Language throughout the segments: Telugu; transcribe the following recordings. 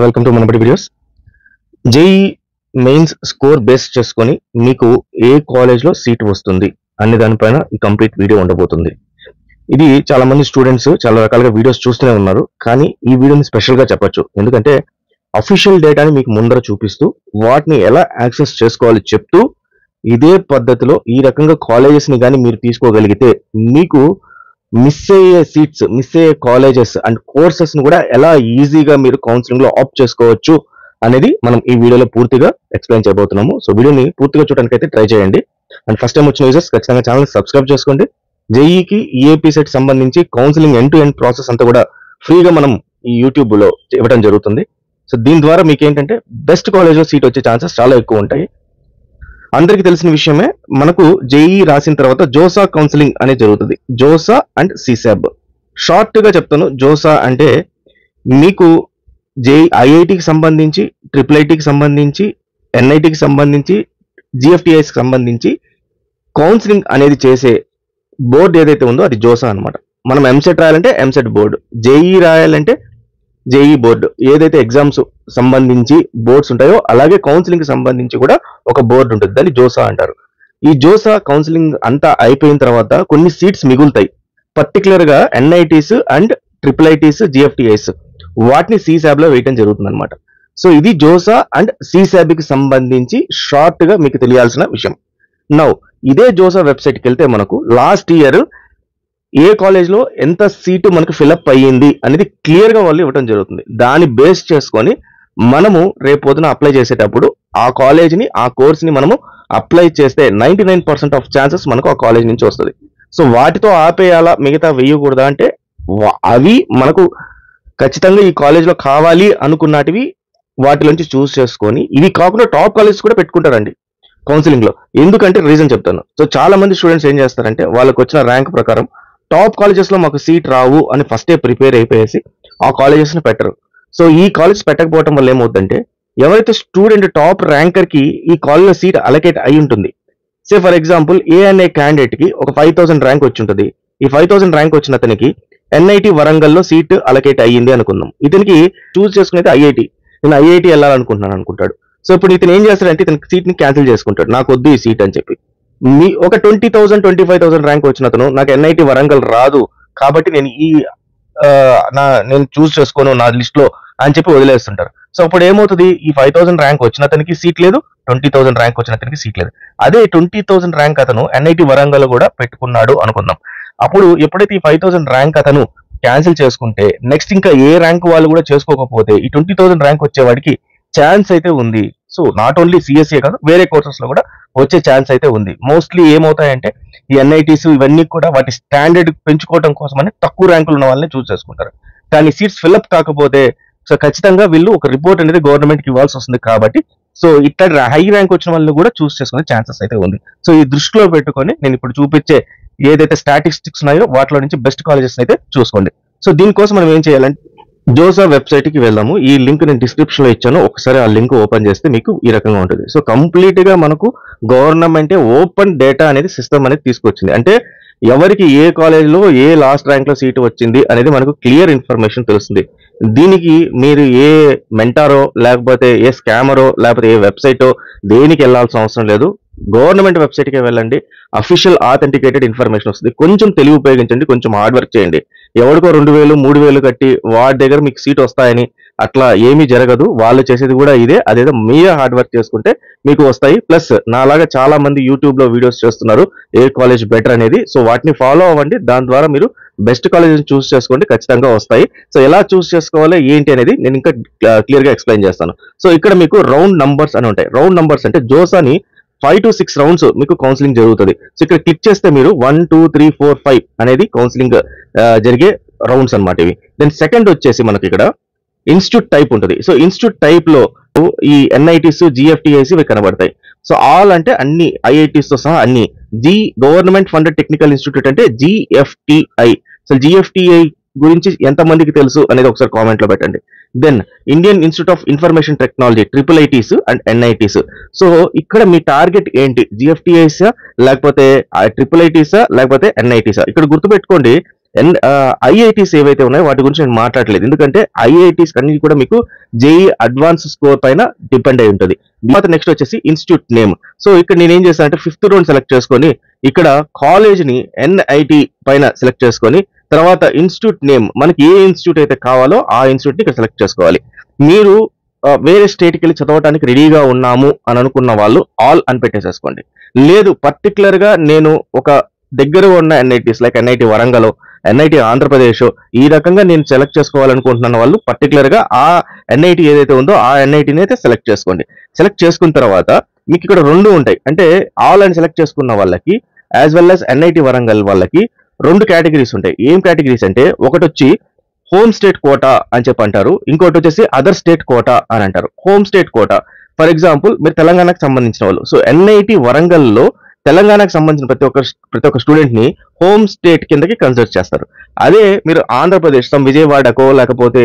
Welcome to Manabadi videos. JEE mains score base చేసుకొని మీకు ఏ కాలేజ్లో సీట్ వస్తుంది అనే దానిపైన ఈ కంప్లీట్ వీడియో ఉండబోతుంది. ఇది చాలా మంది స్టూడెంట్స్ చాలా రకాలుగా వీడియోస్ చూస్తూనే ఉన్నారు, కానీ ఈ వీడియోని స్పెషల్గా చెప్పొచ్చు. ఎందుకంటే అఫీషియల్ డేటాని మీకు ముందర చూపిస్తూ వాటిని ఎలా యాక్సెస్ చేసుకోవాలి చెప్తూ ఇదే పద్ధతిలో ఈ రకంగా కాలేజెస్ని కానీ మీరు తీసుకోగలిగితే మీకు మిస్ అయ్యే సీట్స్, మిస్ అయ్యే కాలేజెస్ అండ్ కోర్సెస్ ని కూడా ఎలా ఈజీగా మీరు కౌన్సిలింగ్ లో ఆప్ట్ చేసుకోవచ్చు అనేది మనం ఈ వీడియోలో పూర్తిగా ఎక్స్ప్లెయిన్ చేయబోతున్నాము. సో వీడియోని పూర్తిగా చూడడానికి అయితే ట్రై చేయండి. అండ్ ఫస్ట్ టైం వచ్చిన యూజర్స్ ఖచ్చితంగా ఛానల్ సబ్స్క్రైబ్ చేసుకోండి. జేఈకి ఈఏపీ సెట్ సంబంధించి counselling end to end process అంతా కూడా ఫ్రీగా మనం ఈ యూట్యూబ్ లో ఇవ్వడం జరుగుతుంది. సో దీని ద్వారా మీకు ఏంటంటే బెస్ట్ కాలేజ్ లో సీట్ వచ్చే ఛాన్సెస్ చాలా ఎక్కువ ఉంటాయి. అందరికీ తెలిసిన విషయమే, మనకు జేఈ రాసిన తర్వాత జోసా కౌన్సిలింగ్ అనేది జరుగుతుంది. JoSAA and సిసాబ్. షార్ట్ గా చెప్తాను. జోసా అంటే మీకు ఐఐటికి సంబంధించి, ట్రిపుల్ ఐటీకి సంబంధించి, ఎన్ఐటికి సంబంధించి, జిఎఫ్టిఐకి సంబంధించి కౌన్సిలింగ్ అనేది చేసే బోర్డు ఏదైతే ఉందో అది జోసా అనమాట. మనం ఎంసెట్ రాయాలంటే ఎంసెట్ బోర్డు, జేఈ రాయాలంటే జేఈ బోర్డు. ఏదైతే ఎగ్జామ్స్ సంబంధించి బోర్డ్స్ ఉంటాయో అలాగే కౌన్సిలింగ్ సంబంధించి కూడా ఒక బోర్డు ఉంటుంది, దాన్ని జోసా అంటారు. ఈ జోసా కౌన్సిలింగ్ అంతా అయిపోయిన తర్వాత కొన్ని సీట్స్ మిగులుతాయి. పర్టికులర్ గా NITs and triple ITs, GFTIs వాటిని సిసాబ్ లో వేయటం జరుగుతుంది అనమాట. సో ఇది జోసా అండ్ సిసాబ్ కి సంబంధించి షార్ట్ గా మీకు తెలియాల్సిన విషయం. నౌ ఇదే జోసా వెబ్సైట్ కి వెళ్తే మనకు లాస్ట్ ఇయర్ ఏ కాలేజ్ లో ఎంత సీటు మనకు ఫిల్అప్ అయ్యింది అనేది క్లియర్ గా వాళ్ళు ఇవ్వడం జరుగుతుంది. దాన్ని బేస్ చేసుకొని మనము రేపు పొద్దున అప్లై చేసేటప్పుడు ఆ కాలేజ్ ని, ఆ కోర్స్ ని మనము అప్లై చేస్తే 99% ఆఫ్ ఛాన్సెస్ మనకు ఆ కాలేజ్ నుంచి వస్తుంది. సో వాటితో ఆపేయాలా, మిగతా వేయకూడదా అంటే అవి మనకు ఖచ్చితంగా ఈ కాలేజ్ లో కావాలి అనుకున్నటివి వాటిలోంచి చూస్ చేసుకొని, ఇవి కాకుండా టాప్ కాలేజ్ కూడా పెట్టుకుంటారండి కౌన్సిలింగ్ లో. ఎందుకంటే రీజన్ చెప్తాను. సో చాలా మంది స్టూడెంట్స్ ఏం చేస్తారంటే వాళ్ళకి వచ్చిన ర్యాంక్ ప్రకారం టాప్ కాలేజెస్ లో మాకు సీట్ రావు అని ఫస్టే ప్రిపేర్ అయిపోయేసి ఆ కాలేజెస్ ని పెట్టరు. సో ఈ కాలేజ్ పెట్టకపోవడం వల్ల ఏమవుతుందంటే, ఎవరైతే స్టూడెంట్ టాప్ ర్యాంకర్ కి ఈ కాలేజ్ లో సీట్ అలొకేట్ అయి ఉంటుంది, సే ఫర్ ఎగ్జాంపుల్ ఏ అనే క్యాండిడేట్ కి ఒక 5000 ర్యాంక్ వచ్చి ఉంటుంది. ఈ 5000 ర్యాంక్ వచ్చిన అతనికి ఎన్ఐటి వరంగల్లో సీట్ అలొకేట్ అయ్యింది అనుకుందాం. ఇతనికి చూస్ చేసుకునేది ఐఐటి. నేను ఐఐటి వెళ్ళాలనుకుంటున్నాను అనుకుంటాడు. సో ఇప్పుడు ఇతను ఏం చేస్తాడంటే ఇతనికి సీట్ ని క్యాన్సిల్ చేసుకుంటాడు, నాకు వద్దు ఈ సీట్ అని చెప్పి. మీ ఒక 20,000 25,000 ర్యాంక్ వచ్చిన అతను నాకు ఎన్ఐటి వరంగల్ రాదు కాబట్టి నేను నేను చూస్ చేసుకోను నా లిస్ట్ లో అని చెప్పి వదిలేస్తుంటారు. సో అప్పుడు ఏమవుతుంది, ఈ 5,000 ర్యాంక్ వచ్చిన అతనికి సీట్ లేదు, 20,000 ర్యాంక్ వచ్చిన అతనికి సీట్ లేదు. అదే 20,000 ర్యాంక్ అతను ఎన్ఐటి వరంగల్ కూడా పెట్టుకున్నాడు అనుకుందాం. అప్పుడు ఎప్పుడైతే ఈ 5,000 ర్యాంక్ అతను క్యాన్సిల్ చేసుకుంటే నెక్స్ట్ ఇంకా ఏ ర్యాంక్ వాళ్ళు కూడా చేసుకోకపోతే ఈ 20,000 ర్యాంక్ వచ్చేవాడికి ఛాన్స్ అయితే ఉంది. సో నాట్ ఓన్లీ సిఎస్ఏ కాదు, వేరే కోర్సెస్ లో కూడా వచ్చే ఛాన్స్ అయితే ఉంది. మోస్ట్లీ ఏమవుతాయంటే ఈ ఎన్ఐటీస్ ఇవన్నీ కూడా వాటి స్టాండర్డ్ పెంచుకోవడం కోసమని తక్కువ ర్యాంకులు ఉన్న వాళ్ళని చూస్ చేసుకుంటారు. కానీ సీట్స్ ఫిల్అప్ కాకపోతే సో ఖచ్చితంగా వీళ్ళు ఒక రిపోర్ట్ అనేది గవర్నమెంట్ కి ఇవ్వాల్సి వస్తుంది. కాబట్టి సో ఇక్కడ హై ర్యాంక్ వచ్చిన వాళ్ళని కూడా చూస్ చేసుకునే ఛాన్సెస్ అయితే ఉంది. సో ఈ దృష్టిలో పెట్టుకొని నేను ఇప్పుడు చూపించే ఏదైతే స్టాటిస్టిక్స్ ఉన్నాయో వాటిలో నుంచి బెస్ట్ కాలేజెస్ అయితే చూసుకోండి. సో దీనికోసం మనం ఏం చేయాలంటే జోసా వెబ్సైట్ కి వెళ్దాము. ఈ లింక్ నేను డిస్క్రిప్షన్ లో ఇచ్చాను, ఒకసారి ఆ లింక్ ఓపెన్ చేస్తే మీకు ఈ రకంగా ఉంటుంది. సో కంప్లీట్ గా మనకు గవర్నమెంట్ ఓపెన్ డేటా అనేది సిస్టమ్ అనేది తీసుకొచ్చింది. అంటే ఎవరికి ఏ కాలేజ్ లో ఏ లాస్ట్ ర్యాంక్ లో సీటు వచ్చింది అనేది మనకు క్లియర్ ఇన్ఫర్మేషన్ తెలుస్తుంది. దీనికి మీరు ఏ మెంటారో లేకపోతే ఏ స్కామరో లేకపోతే ఏ వెబ్సైటో దేనికి వెళ్లాల్సిన అవసరం లేదు. గవర్నమెంట్ వెబ్సైట్ కి వెళ్ళండి, అఫీషియల్ ఆథెంటికేటెడ్ ఇన్ఫర్మేషన్ వస్తుంది. కొంచెం తెలివి ఉపయోగించండి, కొంచెం హార్డ్ వర్క్ చేయండి. ఎవరికో 2,000 3,000 కట్టి వాడి దగ్గర మీకు సీట్ వస్తాయని అట్లా ఏమీ జరగదు. వాళ్ళు చేసేది కూడా ఇదే. అదేదో మీరే హార్డ్ వర్క్ చేసుకుంటే మీకు వస్తాయి. ప్లస్ నాలాగా చాలా మంది యూట్యూబ్ లో వీడియోస్ చేస్తున్నారు ఏ కాలేజ్ బెటర్ అనేది. సో వాటిని ఫాలో అవ్వండి, దాని ద్వారా మీరు బెస్ట్ కాలేజ్ చూస్ చేసుకోండి, ఖచ్చితంగా వస్తాయి. సో ఎలా చూస్ చేసుకోవాలి ఏంటి అనేది నేను ఇంకా క్లియర్ గా ఎక్స్ప్లెయిన్ చేస్తాను. సో ఇక్కడ మీకు రౌండ్ నంబర్స్ అని ఉంటాయి. రౌండ్ నంబర్స్ అంటే జోసాని 5 to 6 రౌండ్స్ మీకు కౌన్సిలింగ్ జరుగుతుంది. సో ఇక్కడ క్లిక్ చేస్తే మీరు 1 2 3 4 5 అనేది కౌన్సిలింగ్ జరిగే రౌండ్స్ అనమాట ఇవి. దెన్ సెకండ్ వచ్చేసి మనకి ఇక్కడ ఇన్స్టిట్యూట్ టైప్ ఉంటుంది. సో ఇన్స్టిట్యూట్ టైప్ లో ఈ ఎన్ఐటీస్, జిఎఫ్టిఐస్ ఇవి కనబడతాయి. సో ఆల్ అంటే అన్ని ఐఐటీస్ తో సహా అన్ని. గవర్నమెంట్ ఫండెడ్ టెక్నికల్ ఇన్స్టిట్యూట్ అంటే జిఎఫ్టిఐ. సో జిఎఫ్టిఐ గురించి ఎంతమందికి తెలుసు అనేది ఒకసారి కామెంట్ లో పెట్టండి. Then Indian institute of information technology, triple ITs and NITs. So ఇక్కడ మీ టార్గెట్ ఏంటి, జిఎఫ్టిఐసా లేకపోతే ట్రిపుల్ ఐటీసా లేకపోతే ఎన్ఐటీసా? ఇక్కడ గుర్తుపెట్టుకోండి, ఐఐటీస్ ఏవైతే ఉన్నాయో వాటి గురించి నేను మాట్లాడలేదు, ఎందుకంటే ఐఐటీస్ అన్ని కూడా మీకు జేఈ అడ్వాన్స్ స్కోర్ పైన డిపెండ్ అయి ఉంటుంది. తర్వాత నెక్స్ట్ వచ్చేసి ఇన్స్టిట్యూట్ నేమ్. సో ఇక్కడ నేను ఏం చేశాను అంటే 5th రౌండ్ సెలెక్ట్ చేసుకొని ఇక్కడ కాలేజ్ ని ఎన్ఐటి పైన సెలెక్ట్ చేసుకొని తర్వాత ఇన్స్టిట్యూట్ నేమ్ మనకి ఏ ఇన్స్టిట్యూట్ అయితే కావాలో ఆ ఇన్స్టిట్యూట్ ని ఇక్కడ సెలెక్ట్ చేసుకోవాలి. మీరు వేరే స్టేట్కి వెళ్ళి చదవడానికి రెడీగా ఉన్నాము అని అనుకున్న వాళ్ళు ఆల్ అని పెట్టేసేసుకోండి. లేదు పర్టికులర్ గా నేను ఒక దగ్గర ఉన్న NITs like NIT Warangal, NIT Andhra Pradesh ఈ రకంగా నేను సెలెక్ట్ చేసుకోవాలనుకుంటున్న వాళ్ళు పర్టికులర్ గా ఆ ఎన్ఐటి ఏదైతే ఉందో ఆ ఎన్ఐటిని అయితే సెలెక్ట్ చేసుకోండి. సెలెక్ట్ చేసుకున్న తర్వాత మీకు ఇక్కడ 2 ఉంటాయి, అంటే ఆల్ అని సెలెక్ట్ చేసుకున్న వాళ్ళకి as well as NIT Warangal వాళ్ళకి 2 కేటగిరీస్ ఉంటాయి. ఏం కేటగిరీస్ అంటే ఒకటి వచ్చి హోమ్ స్టేట్ కోటా అని చెప్పి అంటారు, ఇంకోటి వచ్చేసి అదర్ స్టేట్ కోటా అని అంటారు. Home state quota for example మీరు తెలంగాణకు సంబంధించిన వాళ్ళు, సో ఎన్ఐటి వరంగల్లో తెలంగాణకు సంబంధించిన ప్రతి ఒక్క స్టూడెంట్ ని హోమ్ స్టేట్ కిందకి కన్సిడర్ చేస్తారు. అదే మీరు ఆంధ్రప్రదేశ్ విజయవాడకో లేకపోతే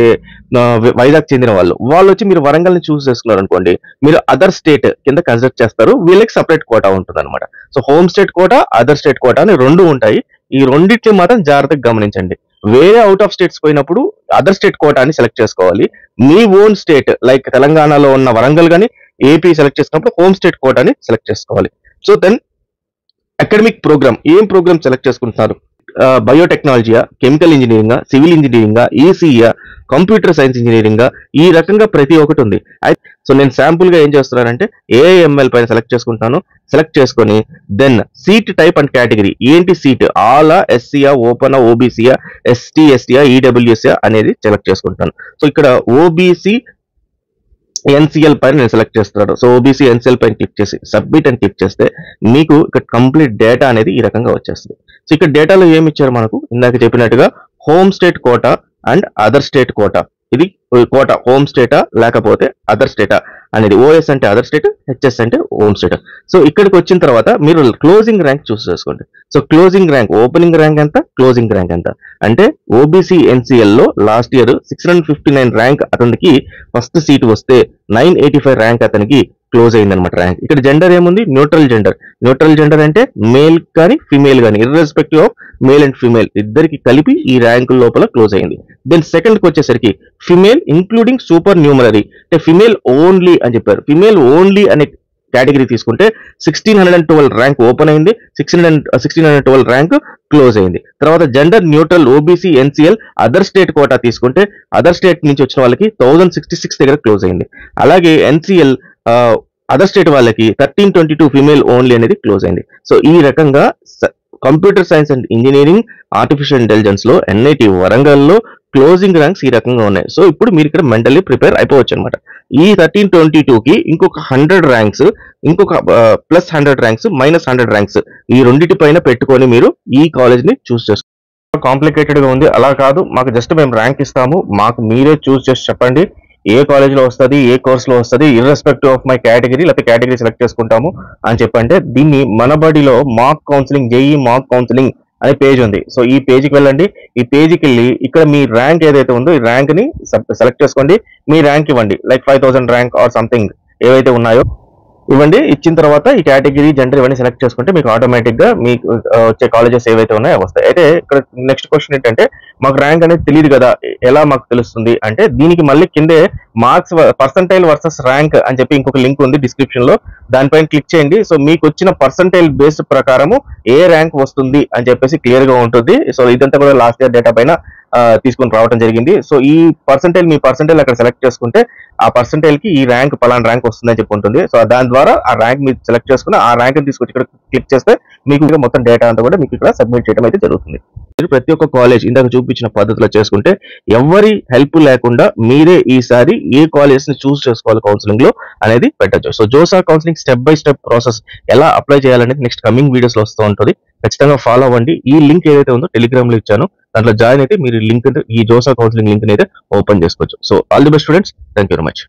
వైజాగ్ చెందిన వాళ్ళు వచ్చి మీరు వరంగల్ ని చూస్ చేసుకున్నారు అనుకోండి, మీరు అదర్ స్టేట్ కింద కన్సిడర్ చేస్తారు, వీళ్ళకి సపరేట్ కోటా ఉంటుంది అనమాట. So home state quota, other state quota అని 2 ఉంటాయి. ఈ రెండింటిని మాత్రం జాగ్రత్తగా గమనించండి. వేరే అవుట్ ఆఫ్ స్టేట్స్ పోయినప్పుడు అదర్ స్టేట్ కోటాని సెలెక్ట్ చేసుకోవాలి. మీ ఓన్ స్టేట్ లైక్ తెలంగాణలో ఉన్న వరంగల్ కానీ ఏపీ సెలెక్ట్ చేసుకున్నప్పుడు హోమ్ స్టేట్ కోటాని సెలెక్ట్ చేసుకోవాలి. సో దెన్ అకాడమిక్ ప్రోగ్రామ్, ఏం ప్రోగ్రామ్ సెలెక్ట్ చేసుకుంటున్నారు? బయోటెక్నాలజీయా, కెమికల్ ఇంజనీరింగా, సివిల్ ఇంజనీరింగా, ఈసీయా, కంప్యూటర్ సైన్స్ ఇంజనీరింగా, ఈ రకంగా ప్రతి ఒక్కటి ఉంది. సో నేను శాంపుల్ గా ఏం చేస్తున్నానంటే ఏఐఎంఎల్ పైన సెలెక్ట్ చేసుకుంటాను. సెలెక్ట్ చేసుకొని then seat type and category ఏంటి, సీట్ ఆలా, ఎస్సీయా, ఓపెనా, ఓబీసీయా, ఎస్టీ, ఎస్టీయా, ఈడబ్ల్యూఎస్యా అనేది సెలెక్ట్ చేసుకుంటాను. సో ఇక్కడ ఓబీసీ ఎన్సిఎల్ పైన నేను సెలెక్ట్ చేస్తున్నాను. సో ఓబీసీ ఎన్సిఎల్ పైన క్లిక్ చేసి సబ్మిట్ అని క్లిక్ చేస్తే మీకు ఇక్కడ కంప్లీట్ డేటా అనేది ఈ రకంగా వచ్చేస్తుంది. సో ఇక్కడ డేటాలో ఏమి ఇచ్చారు మనకు, ఇందాక చెప్పినట్టుగా home state quota and other state quota. ఇది కోటా హోమ్ స్టేటా లేకపోతే అదర్ స్టేటా అనేది, ఓఎస్ అంటే అదర్ స్టేట్, హెచ్ఎస్ అంటే హోమ్ స్టేట్. సో ఇక్కడికి వచ్చిన తర్వాత మీరు క్లోజింగ్ ర్యాంక్ చూస్ చేసుకోండి. So closing rank, opening rank ఎంత, క్లోజింగ్ ర్యాంక్ ఎంత అంటే ఓబీసీ ఎన్సిఎల్ లో లాస్ట్ ఇయర్ 659 ర్యాంక్ అతనికి ఫస్ట్ సీట్ వస్తే 985 ర్యాంక్ అతనికి క్లోజ్ అయింది అనమాట ర్యాంక్. ఇక్కడ జెండర్ ఏముంది, న్యూట్రల్ జెండర్. న్యూట్రల్ జెండర్ అంటే మేల్ కానీ ఫిమేల్ కానీ irrespective of male and female ఇద్దరికి కలిపి ఈ ర్యాంక్ లోపల క్లోజ్ అయింది. దెన్ సెకండ్ కి వచ్చేసరికి ఫిమేల్ ఇంక్లూడింగ్ సూపర్ న్యూమరరీ అంటే ఫిమేల్ ఓన్లీ అని చెప్పారు. ఫిమేల్ ఓన్లీ అనే కేటగిరీ తీసుకుంటే 1612 ర్యాంక్ ఓపెన్ అయింది, 1612 ర్యాంక్ క్లోజ్ అయింది. తర్వాత gender neutral OBC NCL other state quota తీసుకుంటే అదర్ స్టేట్ నుంచి వచ్చిన వాళ్ళకి 1066 దగ్గర క్లోజ్ అయింది. అలాగే ఎన్సిఎల్ అదర్ స్టేట్ వాళ్ళకి 1322 ఫిమేల్ ఓన్లీ అనేది క్లోజ్ అయింది. సో ఈ రకంగా computer science and engineering, artificial intelligence లో ఎన్ఐటి వరంగల్లో క్లోజింగ్ ర్యాంక్స్ ఈ రకంగా ఉన్నాయి. సో ఇప్పుడు మీరు ఇక్కడ మెంటల్లీ ప్రిపేర్ అయిపోవచ్చు అనమాట. ఈ 1322కి ఇంకొక 100 ర్యాంక్స్, ఇంకొక ప్లస్ 100 ర్యాంక్స్, మైనస్ 100 ర్యాంక్స్ ఈ రెండింటి పైన పెట్టుకొని మీరు ఈ కాలేజ్ ని చూస్ చేసుకోవాలి. కాంప్లికేటెడ్ గా ఉంది, అలా కాదు, మాకు జస్ట్ మేము ర్యాంక్ ఇస్తాము, మాకు మీరే చూస్ చేసి చెప్పండి ఏ కాలేజ్ లో వస్తుంది, ఏ కోర్స్ లో వస్తుంది, ఇర్రెస్పెక్టివ్ ఆఫ్ మై కేటగిరీ, లేకపోతే కేటగిరీ సెలెక్ట్ చేసుకుంటాము అని చెప్పంటే దీన్ని మన బడిలో మాక్ కౌన్సిలింగ్, జేఈ మాక్ కౌన్సిలింగ్ అనే పేజ్ ఉంది. సో ఈ పేజ్కి వెళ్ళండి. ఈ పేజ్కి వెళ్ళి ఇక్కడ మీ ర్యాంక్ ఏదైతే ఉందో ఈ ర్యాంక్ ని సెలెక్ట్ చేసుకోండి. మీ ర్యాంక్ ఇవ్వండి, లైక్ 5000 ర్యాంక్ ఆర్ సంథింగ్ ఏవైతే ఉన్నాయో ఇవ్వండి. ఇచ్చిన తర్వాత ఈ కేటగిరీ, జెండర్ ఇవన్నీ సెలెక్ట్ చేసుకుంటే మీకు ఆటోమేటిక్ గా మీకు వచ్చే కాలేజెస్ ఏవైతే ఉన్నాయో వస్తాయి. అయితే ఇక్కడ నెక్స్ట్ క్వశ్చన్ ఏంటంటే మాకు ర్యాంక్ అనేది తెలియదు కదా, ఎలా మాకు తెలుస్తుంది అంటే దీనికి మళ్ళీ కిందే మార్క్స్ పర్సంటైల్ వర్సెస్ ర్యాంక్ అని చెప్పి ఇంకొక లింక్ ఉంది డిస్క్రిప్షన్ లో, దానిపైన క్లిక్ చేయండి. సో మీకు వచ్చిన పర్సంటైల్ బేస్డ్ ప్రకారము ఏ ర్యాంక్ వస్తుంది అని చెప్పేసి క్లియర్ గా ఉంటుంది. సో ఇదంతా కూడా లాస్ట్ ఇయర్ డేటా పైన తీసుకొని రావడం జరిగింది. సో ఈ పర్సంటైల్, మీ పర్సంటైల్ అక్కడ సెలెక్ట్ చేసుకుంటే ఆ పర్సంటైల్ కి ఈ ర్యాంక్ పలానా ర్యాంక్ వస్తుందని చెప్పి ఉంటుంది. సో దాని ద్వారా ఆ ర్యాంక్ మీరు సెలెక్ట్ చేసుకుని ఆ ర్యాంక్ తీసుకొచ్చి ఇక్కడ క్లిక్ చేస్తే మీకు మొత్తం డేటా అంతా కూడా మీకు ఇక్కడ సబ్మిట్ చేయడం అయితే జరుగుతుంది. ప్రతి ఒక్క కాలేజ్ ఇందాక చూపించిన పద్ధతిలో చేసుకుంటే ఎవరి హెల్ప్ లేకుండా మీరే ఈసారి ఏ కాలేజ్ ని చూస్ చేసుకోవాలి కౌన్సిలింగ్ లో అనేది పెట్టచ్చు. So JoSAA counselling step by step process ఎలా అప్లై చేయాలనేది నెక్స్ట్ కమింగ్ వీడియోస్ లో వస్తూ ఉంటుంది. ఖచ్చితంగా ఫాలో అవ్వండి. ఈ లింక్ ఏదైతే ఉందో టెలిగ్రామ్ లో ఇచ్చాను, దాంట్లో జాయిన్ అయితే మీరు లింక్, ఈ జోసా కౌన్సిలింగ్ లింక్ అయితే ఓపెన్ చేసుకోవచ్చు. So all the best students, thank you very much.